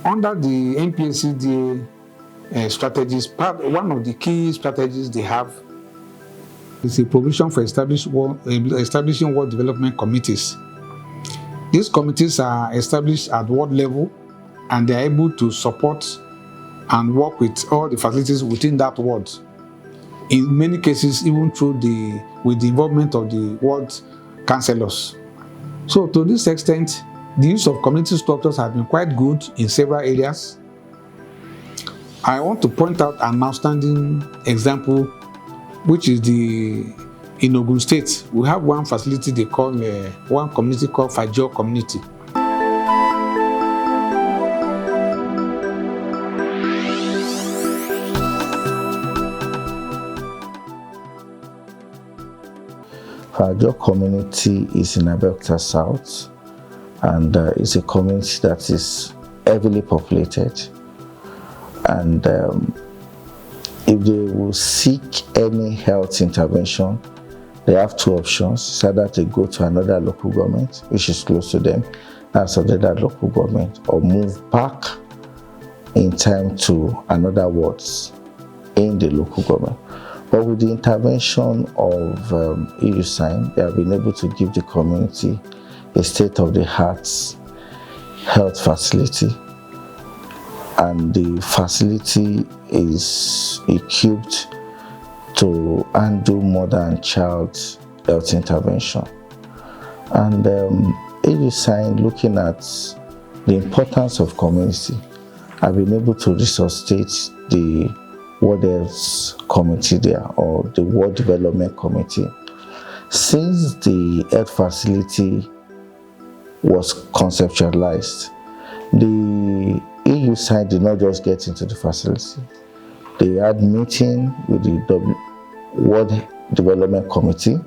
Under the NPHCDA strategies, one of the key strategies they have is a provision for establishing world development committees. These committees are established at world level, and they are able to support and work with all the facilities within that world. In many cases, even with the involvement of the world councillors. So to this extent, the use of community structures has been quite good in several areas. I want to point out an outstanding example, which is in Ogun State. We have one facility they call one community called Fhc community. Fhc community is in Abeokuta South, and it's a community that is heavily populated. And if they will seek any health intervention, they have two options. It's either to go to another local government, which is close to them, that's another local government, or move back in time to another wards in the local government. But with the intervention of EU Sign, they have been able to give the community a state-of-the-art health facility. And the facility is equipped to handle mother and child health intervention. And EU Sign, looking at the importance of community, have been able to resuscitate the World Health Committee there, or the World Development Committee. Since the health facility was conceptualized, the EU side did not just get into the facility. They had meeting with the World Development Committee,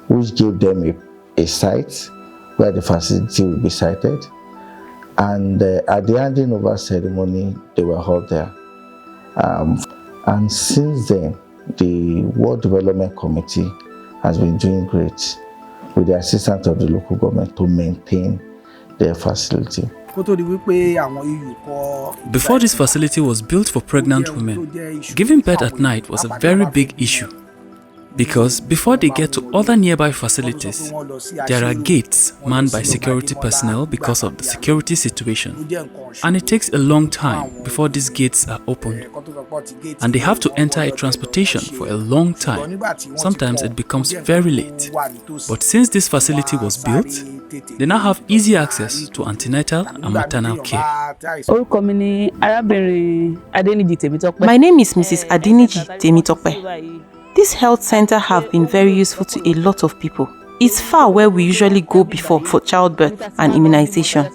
which gave them a site where the facility will be sited. And at the handing over ceremony, they were all there. And since then, the World Development Committee has been doing great with the assistance of the local government to maintain their facility. Before this facility was built for pregnant women, giving birth at night was a very big issue. Because before they get to other nearby facilities, there are gates manned by security personnel because of the security situation. And it takes a long time before these gates are opened. And they have to enter a transportation for a long time. Sometimes it becomes very late. But since this facility was built, they now have easy access to antenatal and maternal care. My name is Mrs. Adiniji Temitope. This health center have been very useful to a lot of people. It's far where we usually go before for childbirth and immunization.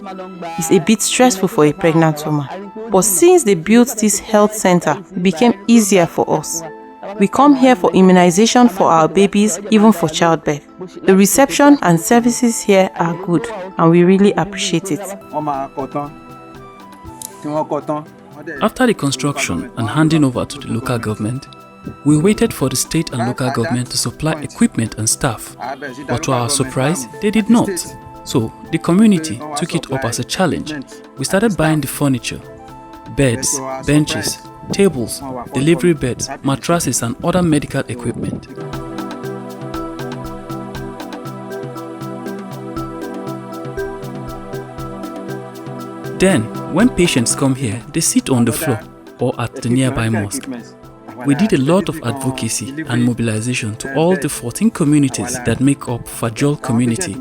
It's a bit stressful for a pregnant woman. But since they built this health center, it became easier for us. We come here for immunization for our babies, even for childbirth. The reception and services here are good, and we really appreciate it. After the construction and handing over to the local government, we waited for the state and local government to supply equipment and staff, but to our surprise, they did not. So, the community took it up as a challenge. We started buying the furniture, beds, benches, tables, delivery beds, mattresses and other medical equipment. Then, when patients come here, they sit on the floor or at the nearby mosque. We did a lot of advocacy and mobilization to all the 14 communities that make up Fhc community,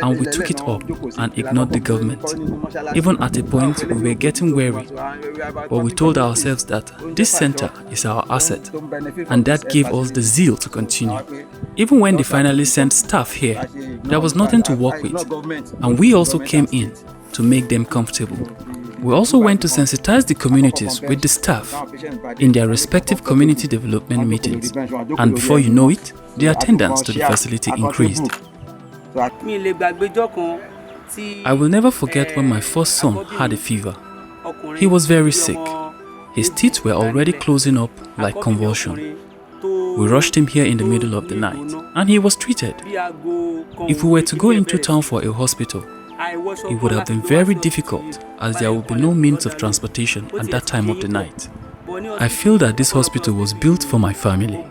and we took it up and ignored the government. Even at a point we were getting weary, but we told ourselves that this center is our asset, and that gave us the zeal to continue. Even when they finally sent staff here, there was nothing to work with, and we also came in to make them comfortable. We also went to sensitize the communities with the staff in their respective community development meetings, and before you know it, the attendance to the facility increased. I will never forget when my first son had a fever. He was very sick. His teeth were already closing up like convulsion. We rushed him here in the middle of the night, and he was treated. If we were to go into town for a hospital, It would have been very difficult as there would be no means of transportation at that time of the night. I feel that this hospital was built for my family.